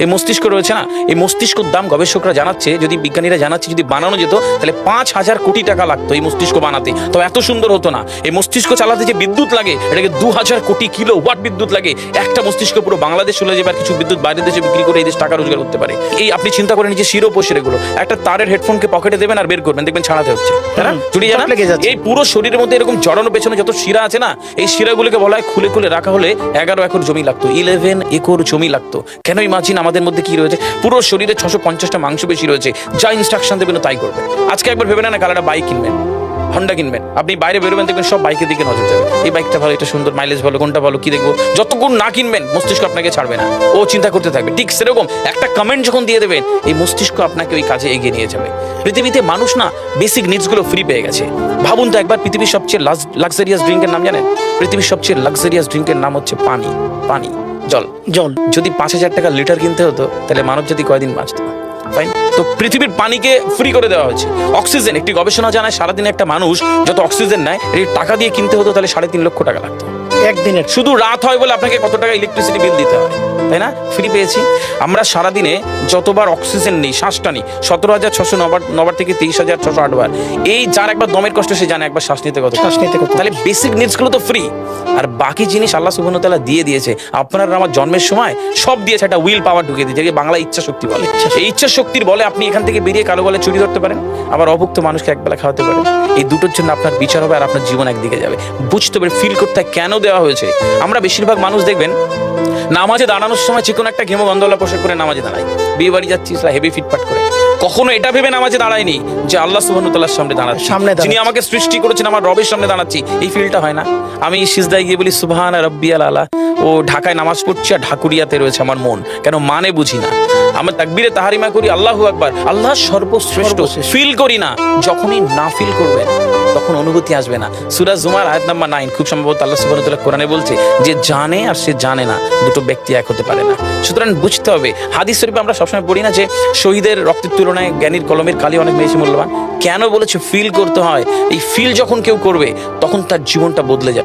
এই মস্তিষ্ক রয়েছে না, এই মস্তিষ্কর দাম গবেষকরা জানাচ্ছে, যদি বিজ্ঞানীরা জানাচ্ছে যদি বানানো যেত তাহলে 5,000 কোটি টাকা লাগতো এই মস্তিষ্ক বানাতে, তো এত সুন্দর হতো না। এই মস্তিষ্ক চালাতে যে বিদ্যুৎ লাগে এটাকে 2000 কোটি কিলো ওয়াট বিদ্যুৎ লাগে। একটা মস্তিষ্ক পুরো বাংলাদেশ চলে যাবে, আর কিছু বিদ্যুৎ বাইরের দেশে বিক্রি করে এই দেশ টাকা রোজগার করতে পারে। এই আপনি চিন্তা করেন যে শিরোপশিরাগুলো, একটা তারের হেডফোনকে পকেটে দেবেন আর বের করবেন, দেখবেন ছাড়াতে হচ্ছে, তাই না? জুড়িয়ে যাচ্ছে। এই পুরো শরীরের মধ্যে এরকম জড়ানো পেছনে যত শিরা আছে না, এই শিরাগুলোকে বলা হয় খুলে খুলে রাখা হলে 11 একর জমি লাগতো, 11 একর জমি লাগতো। কেন ইমাজিন আমাদের মধ্যে কি রয়েছে, পুরো শরীরে 650টা মাংসপেশি রয়েছে, যা ইনস্ট্রাকশন দেবেন তাই করবে। আজকে একবার ভেবে না কাল একটা বাইক কিনবেন, হন্ডা কিনবেন, আপনি বাইরে বেরোবেন দেখবেন সব বাইকের দিকে নজর যাবে, এই বাইকটা ভালো, এটা সুন্দর, মাইলেজ ভালো, কোনটা ভালো, কি দেখবো। যতক্ষণ না কিনবেন মস্তিষ্ক আপনাকে ছাড়বে না, ও চিন্তা করতে থাকবে। ঠিক সেরকম একটা কমেন্ট যখন দিয়ে দেবেন এই মস্তিষ্ক আপনাকে ওই কাজে এগিয়ে নিয়ে যাবে। পৃথিবীতে মানুষ না বেসিক নিডসগুলো ফ্রি পেয়ে গেছে। ভাবুন তো একবার, পৃথিবীর সবচেয়ে লাক্সারিয়াস ড্রিঙ্কের নাম জানেন? পৃথিবীর সবচেয়ে লাক্সারিয়াস ড্রিঙ্কের নাম হচ্ছে পানি। পানি, জল। যদি 5,000 টাকা লিটার কিনতে হতো তাহলে মানব জাতি কয়দিন বাঁচত? তো পৃথিবীর পানিকে ফ্রি করে দেওয়া হয়েছে। অক্সিজেন, একটি গবেষণা জানায় সারাদিনে একটা মানুষ যত অক্সিজেন নেয় এই টাকা দিয়ে কিনতে হতো তাহলে 3.5 লক্ষ টাকা লাগতো একদিনের। শুধু রাত হয় বলে আপনাকে কত টাকা ইলেকট্রিসিটি বিল দিতে হয়, তাই না? ফ্রি পেয়েছি। আমরা সারাদিনে যতবার অক্সিজেন নিই, শ্বাসটা নিই, 17,609 থেকে 23,608 বার। এই যার একবার দমের কষ্ট সে জানে একবার শ্বাস নিতে কত। তাহলে বেসিক নিডসগুলো তো ফ্রি, আর বাকি জিনিস আল্লাহ সুবহানাহু ওয়া তাআলা দিয়ে দিয়েছে। আপনার আমার জন্মের সময় সব দিয়েছে, একটা উইল পাওয়ার ঢুকিয়ে দিয়েছে, যেটাকে বাংলা ইচ্ছা শক্তি বলে। এই ইচ্ছা শক্তির বলে আপনি এখান থেকে বেরিয়ে কালো বলে চুরি ধরতে পারেন, আবার অভুক্ত মানুষকে একবেলা খাওয়াতে পারেন। এই দুটোর জন্য আপনার বিচার হবে আর আপনার জীবন একদিকে যাবে। বুঝতে পারে, ফিল করতে কেন দেওয়া হয়েছে। আমরা বেশিরভাগ মানুষ দেখবেন নামাজে দাঁড়ানোর সময় চিকন একটা ঘেমো গন্ধওয়ালা পোশাক করে নামাজে দাঁড়ায়, বিয়ে বাড়ি যাচ্ছি হেভি ফিটফাট করে। কখনো এটা ভেবে নামাজে দাঁড়ায়নি যে আল্লাহ সুবহানাহু ওয়া তাআলার সামনে দাঁড়াচ্ছি, যিনি আমাকে সৃষ্টি করেছেন, আমার রবের সামনে দাঁড়াচ্ছি। এই ফিলটা হয় না। আমি সিজদায় গিয়ে বলি সুবহানা রাব্বিয়াল আলা, ও ঢাকায় নামাজ পড়ছি আর ঢাকুরিয়াতে রয়েছে আমার মন, কেন মানে বুঝি না। আমরা তাকবীরে তাহারিমা করি আল্লাহু আকবার, আল্লাহ সর্বশ্রেষ্ঠ, ফিল করি না। যখনই না ফিল করবেন তখন অনুভূতি আসবে না। সূরা জুমার আয়াত নাম্বার 9 খুব সম্ভবত আল্লাহ সুবহানাহু ওয়া তাআলা কোরআনে বলছে যে জানে আর সে জানে না, দুটো ব্যক্তি এক হতে পারে না। সুতরাং বুঝতে হবে। হাদিস শরীফে আমরা সবসময় পড়ি না যে শহীদের রক্তের তুলনায় জ্ঞানীর কলমের কালি অনেক বেশি মূল্যবান। কেন বলেছে? ফিল করতে হয়। এই ফিল যখন কেউ করবে তখন তার জীবনটা বদলে যাবে।